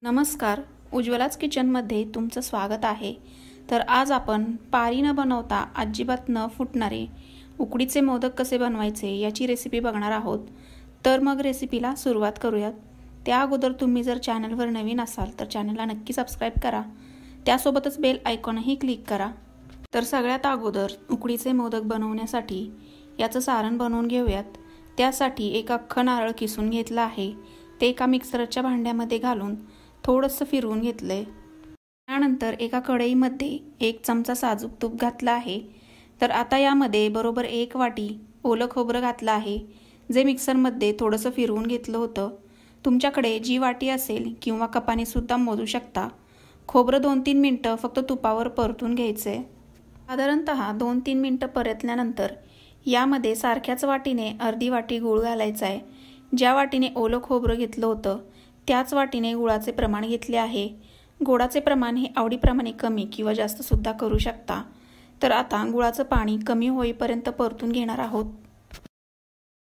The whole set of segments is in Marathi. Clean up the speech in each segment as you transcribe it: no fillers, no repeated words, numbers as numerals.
नमस्कार, उज्ज्वलाच किचनमध्ये तुमचं स्वागत आहे। तर आज आपण पारी न बनवता अजिबात न फुटणारे उकडीचे मोदक कसे बनवायचे याची रेसिपी बघणार आहोत। तर मग रेसिपीला सुरुवात करूयात। त्या अगोदर तुम्ही जर चॅनलवर नवीन असाल तर चॅनलला नक्की सबस्क्राइब करा, त्यासोबतच बेल आयकॉनही क्लिक करा। तर सगळ्यात अगोदर उकडीचे मोदक बनवण्यासाठी याचं सारण बनवून घेऊयात। त्यासाठी एक अख्खं नारळ किसून घेतला आहे, ते एका मिक्सरच्या भांड्यामध्ये घालून थोडंसं फिरवून घेतले। त्यानंतर एका कढईमध्ये 1 चमचा साजूक तूप घातला आहे। तर आता यामध्ये बरोबर 1 वाटी ओलं खोबरं घातलं आहे, जे मिक्सरमध्ये थोडंसं फिरवून घेतलं होतं। तुमच्याकडे जी वाटी असेल किंवा कपाने सुद्धा मोजू शकता। खोबरं 2-3 मिनिटं फक्त तुपावर परतून घ्यायचे। साधारणतः 2-3 मिनिटं परतल्यानंतर यामध्ये सारख्याच वाटीने अर्धी वाटी गूळ घालायचा आहे। ज्या वाटीने ओलं खोबरं घेतलं होतं त्याच वाटीने गुळाचे प्रमाण घेतले आहे। गोडाचे प्रमाण हे आवडीप्रमाणे कमी किंवा जास्त सुद्धा करू शकता। तर आता गुळाचं पाणी कमी होईपर्यंत परतून घेणार आहोत।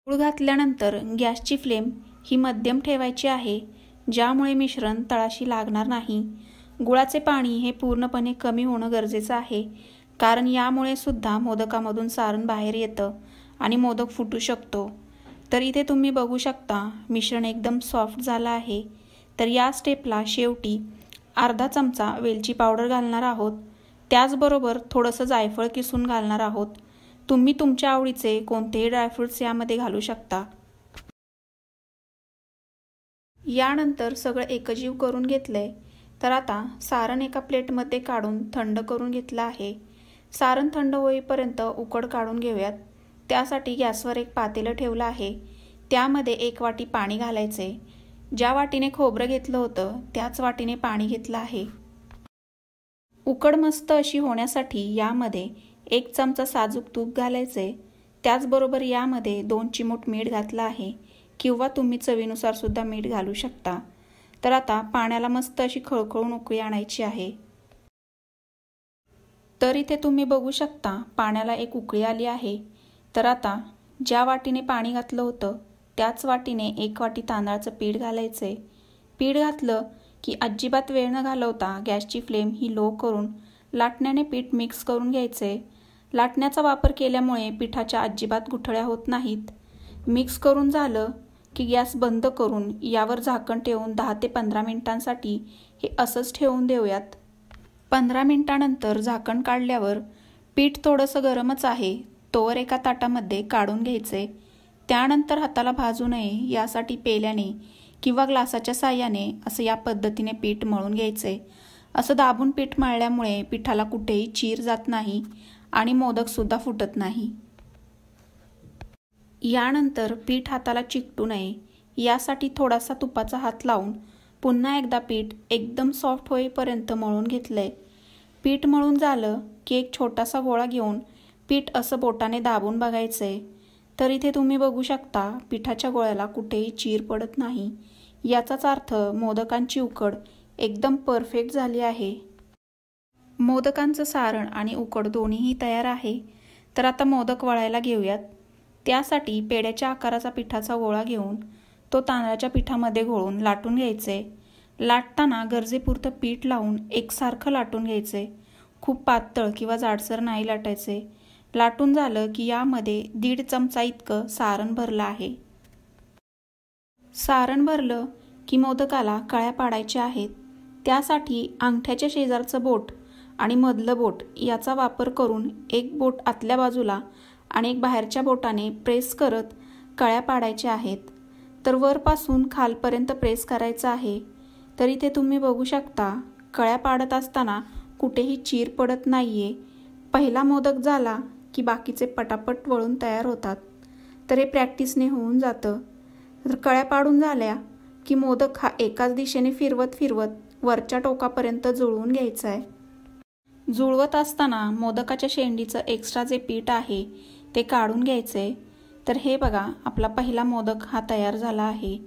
गूळ घातल्यानंतर गॅसची फ्लेम ही मध्यम ठेवायची आहे, ज्यामुळे मिश्रण तळाशी लागणार नाही। गुळाचे पाणी हे पूर्णपणे कमी होणं गरजेचं आहे, कारण यामुळे सुद्धा मोदकामधून सारण बाहेर येतं आणि मोदक फुटू शकतो। तर इथे तुम्ही बघू शकता मिश्रण एकदम सॉफ्ट झालं आहे। तर या स्टेपला शेवटी अर्धा चमचा वेलची पावडर घालणार आहोत। त्याचबरोबर थोडंसं जायफळ किसून घालणार आहोत। तुम्ही तुमच्या आवडीचे कोणतेही ड्रायफ्रुट्स यामध्ये घालू शकता। यानंतर सगळं एकजीव करून घेतलंय। तर आता सारण एका प्लेटमध्ये काढून थंड करून घेतलं आहे। सारण थंड होईपर्यंत उकड काढून घेऊयात। त्यासाठी गॅसवर एक पातेलं ठेवलं आहे, त्यामध्ये 1 वाटी पाणी घालायचे। ज्या वाटीने खोबरं घेतलं होतं त्याच वाटीने पाणी घेतलं आहे। उकड मस्त अशी होण्यासाठी यामध्ये 1 चमचा साजूक तूप घालायचे। त्याचबरोबर यामध्ये 2 चिमूट मीठ घातलं आहे, किंवा तुम्ही चवीनुसार सुद्धा मीठ घालू शकता। तर आता पाण्याला मस्त अशी खळखळून उकळी आणायची आहे। तर इथे तुम्ही बघू शकता पाण्याला एक उकळी आली आहे। तर आता ज्या वाटीने पाणी घातलं होतं त्याच वाटीने 1 वाटी तांदळाचं पीठ घालायचे। पीठ घातलं की अजिबात वेळ न घालवता गॅसची फ्लेम ही लो करून लाटण्याने पीठ मिक्स करून घ्यायचे। लाटण्याचा वापर केल्यामुळे पिठाच्या अजिबात गुठळ्या होत नाहीत। मिक्स करून झालं की गॅस बंद करून यावर झाकण ठेवून 10 ते 15 मिनिटांसाठी हे असंच ठेवून देऊयात। 15 मिनिटांनंतर झाकण काढल्यावर पीठ थोडंसं गरमच आहे, तोवर एका ताटामध्ये काढून घ्यायचे। त्यानंतर हाताला भाजू नये यासाठी पेल्याने किंवा ग्लासाच्या साहाय्याने असं या पद्धतीने पीठ मळून घ्यायचे। असं दाबून पीठ मळल्यामुळे पिठाला कुठेही चीर जात नाही आणि मोदक सुद्धा फुटत नाही। यानंतर पीठ हाताला चिकटू नये यासाठी थोडासा तुपाचा हात लावून पुन्हा एकदा पीठ एकदम सॉफ्ट होईपर्यंत मळून घेतलंय। पीठ मळून झालं की एक छोटासा गोळा घेऊन पीठ असं बोटाने दाबून बघायचंय। तर इथे तुम्ही बघू शकता पिठाच्या गोळ्याला कुठेही चीर पडत नाही, याचाच अर्थ मोदकांची उकड एकदम परफेक्ट झाली आहे। मोदकांचं सारण आणि उकड दोन्हीही तयार आहे। तर आता मोदक वळायला घेऊयात। त्यासाठी पेड्याच्या आकाराचा पिठाचा गोळा घेऊन तो तांदळाच्या पिठामध्ये घोळून लाटून घ्यायचे। लाटताना गरजेपुरतं पीठ लावून एकसारखं लाटून घ्यायचे। खूप पातळ किंवा जाडसर नाही लाटायचे। लाटून झालं की यामध्ये 1.5 चमचा इतकं सारण भरलं आहे। सारण भरलं की मोदकाला कळ्या पाडायच्या आहेत। त्यासाठी अंगठ्याच्या शेजारचं बोट आणि मधलं बोट याचा वापर करून एक बोट आतल्या बाजूला आणि एक बाहेरच्या बोटाने प्रेस करत कळ्या पाडायच्या आहेत। तर वरपासून खालपर्यंत प्रेस करायचं आहे। तर इथे तुम्ही बघू शकता कळ्या पाडत असताना कुठेही चीर पडत नाहीये। पहिला मोदक झाला की बाकीचे पटापट वळून तयार होतात। तर हे प्रॅक्टिसने होऊन जातं। तर कळ्या पाडून झाल्या की मोदक हा एकाच दिशेने फिरवत फिरवत वरच्या टोकापर्यंत जुळवून घ्यायचा आहे। जुळवत असताना मोदकाच्या शेंडीचं एक्स्ट्रा जे पीठ आहे ते काढून घ्यायचे। तर हे बघा आपला पहिला मोदक हा तयार झाला आहे।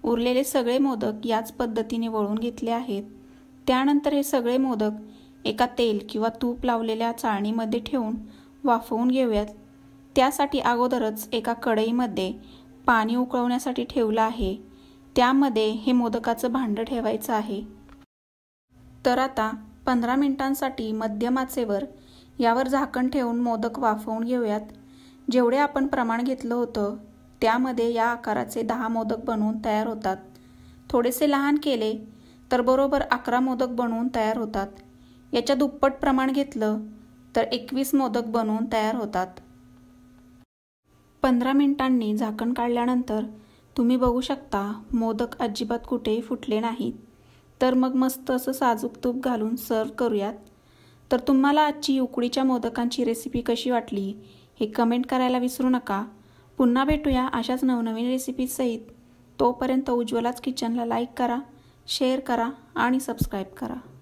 उरलेले सगळे मोदक याच पद्धतीने वळून घेतले आहेत। त्यानंतर हे सगळे मोदक एका तेल किंवा तूप लावलेल्या चाळणीमध्ये ठेवून वाफवून घेऊयात। त्यासाठी अगोदरच एका कढईमध्ये पाणी उकळवण्यासाठी ठेवलं आहे। त्यामध्ये हे मोदकाचं भांडं ठेवायचं आहे। तर आता 15 मिनिटांसाठी मध्यम आचेवर यावर झाकण ठेवून मोदक वाफवून घेऊयात. जेवढे आपण प्रमाण घेतलं होतं त्यामध्ये या आकाराचे 10 मोदक बनवून तयार होतात. थोडेसे लहान केले तर बरोबर 11 मोदक बनवून तयार होतात. याच्या दुप्पट प्रमाण घेतलं तर 21 मोदक बनवून तयार होतात. 15 मिनिटांनी झाकण काढल्यानंतर तुम्ही बघू शकता मोदक अजिबात कुठेही फुटले नाहीत. तर मग मस्त असं साजूक तूप घालून सर्व करूयात. तर तुम्हाला आजची उकडीच्या मोदकांची रेसिपी कशी वाटली हे कमेंट करायला विसरू नका. पुन्हा भेटूया अशाच नवनवीन रेसिपीसहित. तोपर्यंत उज्ज्वलाच किचनला लाईक करा, शेअर करा आणि सबस्क्राईब करा.